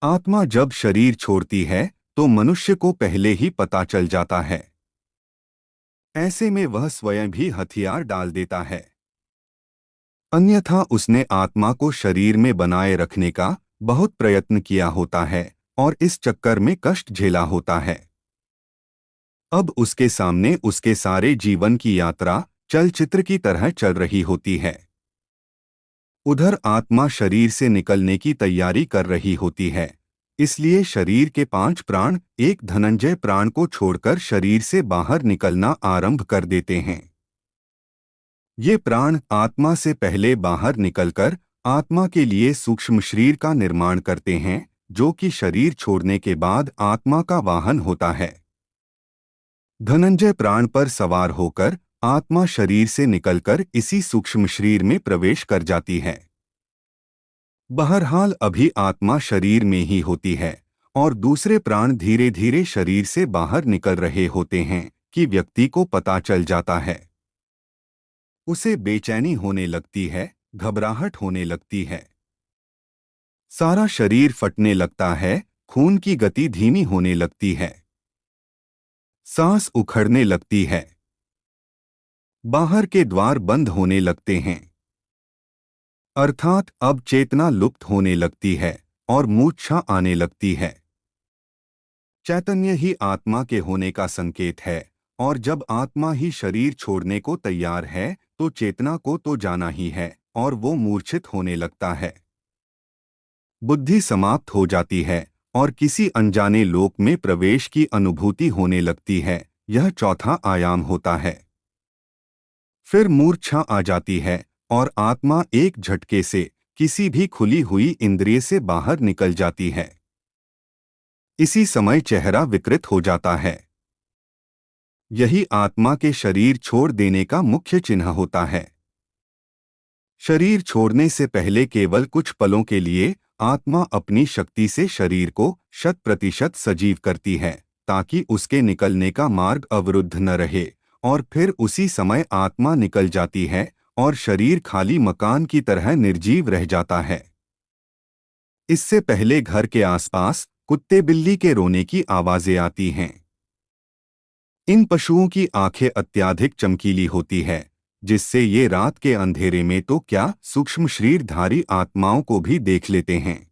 आत्मा जब शरीर छोड़ती है तो मनुष्य को पहले ही पता चल जाता है। ऐसे में वह स्वयं भी हथियार डाल देता है। अन्यथा उसने आत्मा को शरीर में बनाए रखने का बहुत प्रयत्न किया होता है और इस चक्कर में कष्ट झेला होता है। अब उसके सामने उसके सारे जीवन की यात्रा चलचित्र की तरह चल रही होती है। उधर आत्मा शरीर से निकलने की तैयारी कर रही होती है। इसलिए शरीर के 5 प्राण एक धनंजय प्राण को छोड़कर शरीर से बाहर निकलना आरंभ कर देते हैं। ये प्राण आत्मा से पहले बाहर निकलकर आत्मा के लिए सूक्ष्म शरीर का निर्माण करते हैं, जो कि शरीर छोड़ने के बाद आत्मा का वाहन होता है। धनंजय प्राण पर सवार होकर आत्मा शरीर से निकलकर इसी सूक्ष्म शरीर में प्रवेश कर जाती है। बहरहाल अभी आत्मा शरीर में ही होती है और दूसरे प्राण धीरे धीरे शरीर से बाहर निकल रहे होते हैं कि व्यक्ति को पता चल जाता है। उसे बेचैनी होने लगती है, घबराहट होने लगती है। सारा शरीर फटने लगता है, खून की गति धीमी होने लगती है, सांस उखड़ने लगती है, बाहर के द्वार बंद होने लगते हैं। अर्थात अब चेतना लुप्त होने लगती है और मूर्छा आने लगती है। चैतन्य ही आत्मा के होने का संकेत है और जब आत्मा ही शरीर छोड़ने को तैयार है तो चेतना को तो जाना ही है और वो मूर्छित होने लगता है। बुद्धि समाप्त हो जाती है और किसी अनजाने लोक में प्रवेश की अनुभूति होने लगती है। यह चौथा आयाम होता है। फिर मूर्छा आ जाती है और आत्मा एक झटके से किसी भी खुली हुई इंद्रिय से बाहर निकल जाती है। इसी समय चेहरा विकृत हो जाता है। यही आत्मा के शरीर छोड़ देने का मुख्य चिन्ह होता है। शरीर छोड़ने से पहले केवल कुछ पलों के लिए आत्मा अपनी शक्ति से शरीर को 100% सजीव करती है ताकि उसके निकलने का मार्ग अवरुद्ध न रहे, और फिर उसी समय आत्मा निकल जाती है और शरीर खाली मकान की तरह निर्जीव रह जाता है। इससे पहले घर के आसपास कुत्ते बिल्ली के रोने की आवाजें आती हैं। इन पशुओं की आंखें अत्यधिक चमकीली होती है, जिससे ये रात के अंधेरे में तो क्या सूक्ष्म शरीरधारी आत्माओं को भी देख लेते हैं।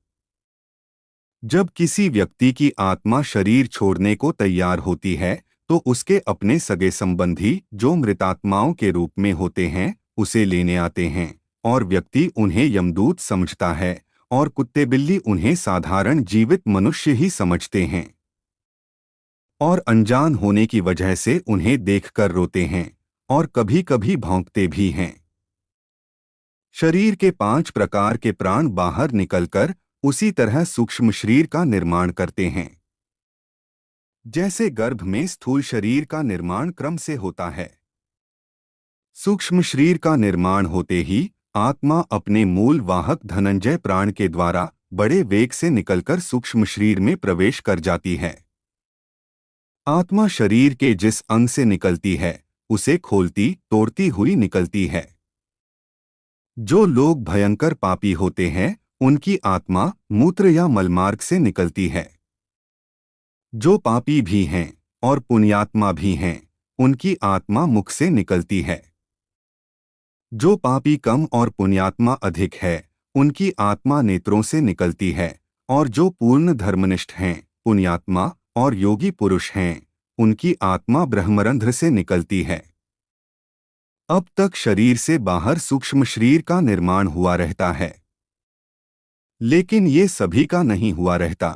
जब किसी व्यक्ति की आत्मा शरीर छोड़ने को तैयार होती है तो उसके अपने सगे संबंधी जो मृतात्माओं के रूप में होते हैं उसे लेने आते हैं और व्यक्ति उन्हें यमदूत समझता है और कुत्ते बिल्ली उन्हें साधारण जीवित मनुष्य ही समझते हैं और अनजान होने की वजह से उन्हें देखकर रोते हैं और कभी-कभी भौंकते भी हैं। शरीर के 5 प्रकार के प्राण बाहर निकलकर उसी तरह सूक्ष्म शरीर का निर्माण करते हैं। जैसे गर्भ में स्थूल शरीर का निर्माण क्रम से होता है, सूक्ष्म शरीर का निर्माण होते ही आत्मा अपने मूल वाहक धनंजय प्राण के द्वारा बड़े वेग से निकलकर सूक्ष्म शरीर में प्रवेश कर जाती है। आत्मा शरीर के जिस अंग से निकलती है उसे खोलती तोड़ती हुई निकलती है। जो लोग भयंकर पापी होते हैं उनकी आत्मा मूत्र या मलमार्ग से निकलती है। जो पापी भी हैं और पुण्यात्मा भी हैं उनकी आत्मा मुख से निकलती है। जो पापी कम और पुण्यात्मा अधिक है उनकी आत्मा नेत्रों से निकलती है, और जो पूर्ण धर्मनिष्ठ हैं पुण्यात्मा और योगी पुरुष हैं उनकी आत्मा ब्रह्मरंध्र से निकलती है। अब तक शरीर से बाहर सूक्ष्म शरीर का निर्माण हुआ रहता है, लेकिन ये सभी का नहीं हुआ रहता।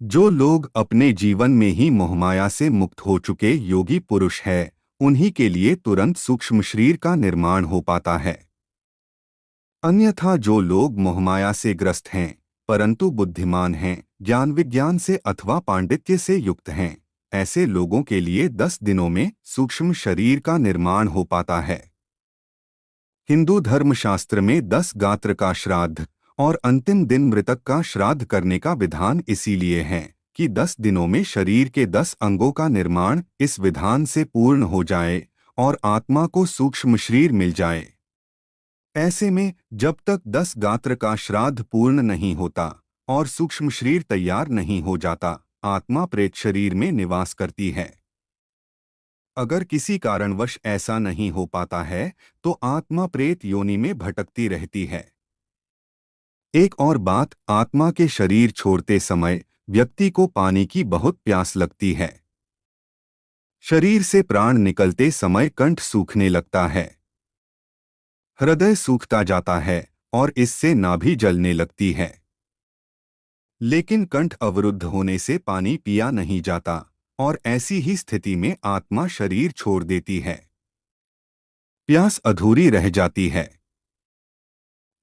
जो लोग अपने जीवन में ही मोहमाया से मुक्त हो चुके योगी पुरुष हैं उन्हीं के लिए तुरंत सूक्ष्म शरीर का निर्माण हो पाता है। अन्यथा जो लोग मोहमाया से ग्रस्त हैं परंतु बुद्धिमान हैं, ज्ञान विज्ञान से अथवा पांडित्य से युक्त हैं, ऐसे लोगों के लिए 10 दिनों में सूक्ष्म शरीर का निर्माण हो पाता है। हिंदू धर्मशास्त्र में 10 गात्र का श्राद्ध और अंतिम दिन मृतक का श्राद्ध करने का विधान इसीलिए है कि 10 दिनों में शरीर के 10 अंगों का निर्माण इस विधान से पूर्ण हो जाए और आत्मा को सूक्ष्म शरीर मिल जाए। ऐसे में जब तक 10 गात्र का श्राद्ध पूर्ण नहीं होता और सूक्ष्म शरीर तैयार नहीं हो जाता, आत्मा प्रेत शरीर में निवास करती है। अगर किसी कारणवश ऐसा नहीं हो पाता है तो आत्मा प्रेत योनि में भटकती रहती है। एक और बात, आत्मा के शरीर छोड़ते समय व्यक्ति को पानी की बहुत प्यास लगती है। शरीर से प्राण निकलते समय कंठ सूखने लगता है, हृदय सूखता जाता है और इससे नाभि जलने लगती है। लेकिन कंठ अवरुद्ध होने से पानी पिया नहीं जाता और ऐसी ही स्थिति में आत्मा शरीर छोड़ देती है। प्यास अधूरी रह जाती है।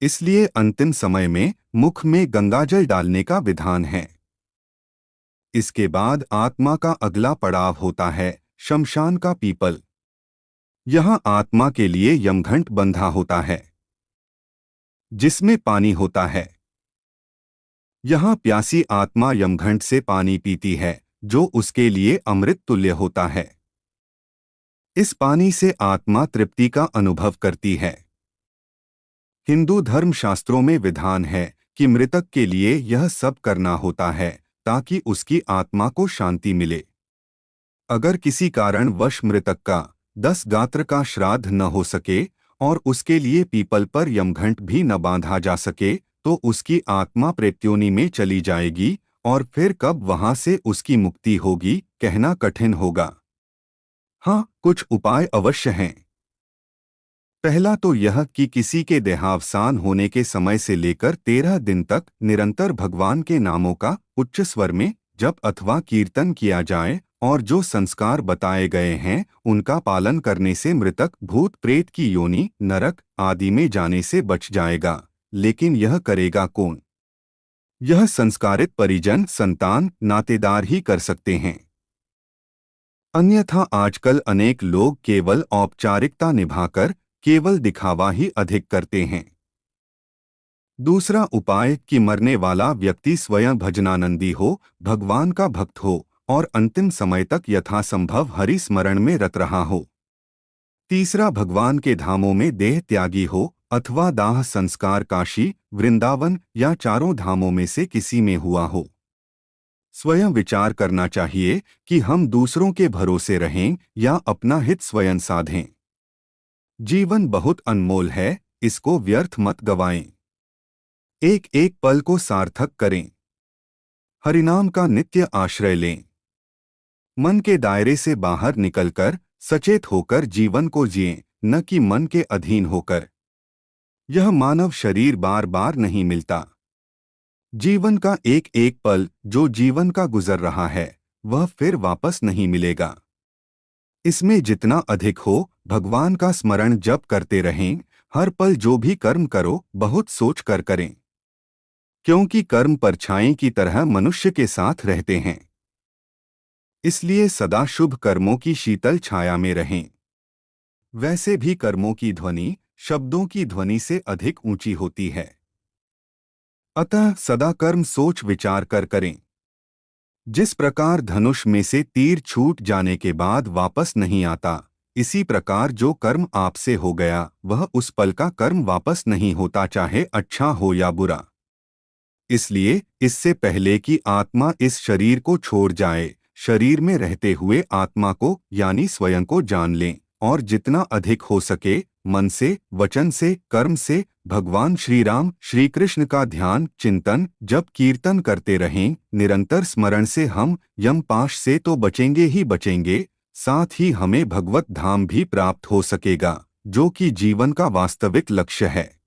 इसलिए अंतिम समय में मुख में गंगाजल डालने का विधान है। इसके बाद आत्मा का अगला पड़ाव होता है शमशान का पीपल। यहाँ आत्मा के लिए यमघंट बंधा होता है जिसमें पानी होता है। यहाँ प्यासी आत्मा यमघंट से पानी पीती है जो उसके लिए अमृत तुल्य होता है। इस पानी से आत्मा तृप्ति का अनुभव करती है। हिंदू धर्मशास्त्रों में विधान है कि मृतक के लिए यह सब करना होता है ताकि उसकी आत्मा को शांति मिले। अगर किसी कारण वश मृतक का 10 गात्र का श्राद्ध न हो सके और उसके लिए पीपल पर यमघंट भी न बांधा जा सके तो उसकी आत्मा प्रेत्योनि में चली जाएगी और फिर कब वहां से उसकी मुक्ति होगी कहना कठिन होगा। हाँ, कुछ उपाय अवश्य हैं। पहला तो यह कि किसी के देहावसान होने के समय से लेकर 13 दिन तक निरंतर भगवान के नामों का उच्च स्वर में जप अथवा कीर्तन किया जाए और जो संस्कार बताए गए हैं उनका पालन करने से मृतक भूत प्रेत की योनि, नरक आदि में जाने से बच जाएगा। लेकिन यह करेगा कौन? यह संस्कारित परिजन, संतान, नातेदार ही कर सकते हैं। अन्यथा आजकल अनेक लोग केवल औपचारिकता निभाकर केवल दिखावा ही अधिक करते हैं। दूसरा उपाय कि मरने वाला व्यक्ति स्वयं भजनानंदी हो, भगवान का भक्त हो और अंतिम समय तक यथासंभव हरि स्मरण में रत रहा हो। तीसरा, भगवान के धामों में देह त्यागी हो अथवा दाह संस्कार काशी, वृंदावन या चारों धामों में से किसी में हुआ हो। स्वयं विचार करना चाहिए कि हम दूसरों के भरोसे रहें या अपना हित स्वयं साधें। जीवन बहुत अनमोल है, इसको व्यर्थ मत गवाएं। एक एक पल को सार्थक करें। हरिनाम का नित्य आश्रय लें। मन के दायरे से बाहर निकलकर सचेत होकर जीवन को जिएं, न कि मन के अधीन होकर। यह मानव शरीर बार बार नहीं मिलता। जीवन का एक एक पल जो जीवन का गुजर रहा है वह फिर वापस नहीं मिलेगा। इसमें जितना अधिक हो भगवान का स्मरण जप करते रहें। हर पल जो भी कर्म करो बहुत सोच कर करें, क्योंकि कर्म परछाई की तरह मनुष्य के साथ रहते हैं। इसलिए सदा शुभ कर्मों की शीतल छाया में रहें। वैसे भी कर्मों की ध्वनि शब्दों की ध्वनि से अधिक ऊंची होती है। अतः सदा कर्म सोच विचार कर करें। जिस प्रकार धनुष में से तीर छूट जाने के बाद वापस नहीं आता, इसी प्रकार जो कर्म आपसे हो गया वह उस पल का कर्म वापस नहीं होता, चाहे अच्छा हो या बुरा। इसलिए इससे पहले कि आत्मा इस शरीर को छोड़ जाए, शरीर में रहते हुए आत्मा को यानी स्वयं को जान लें और जितना अधिक हो सके मन से, वचन से, कर्म से भगवान श्री राम, श्री कृष्ण का ध्यान, चिंतन, जप, कीर्तन करते रहें। निरंतर स्मरण से हम यम पाश से तो बचेंगे ही बचेंगे, साथ ही हमें भगवत धाम भी प्राप्त हो सकेगा, जो कि जीवन का वास्तविक लक्ष्य है।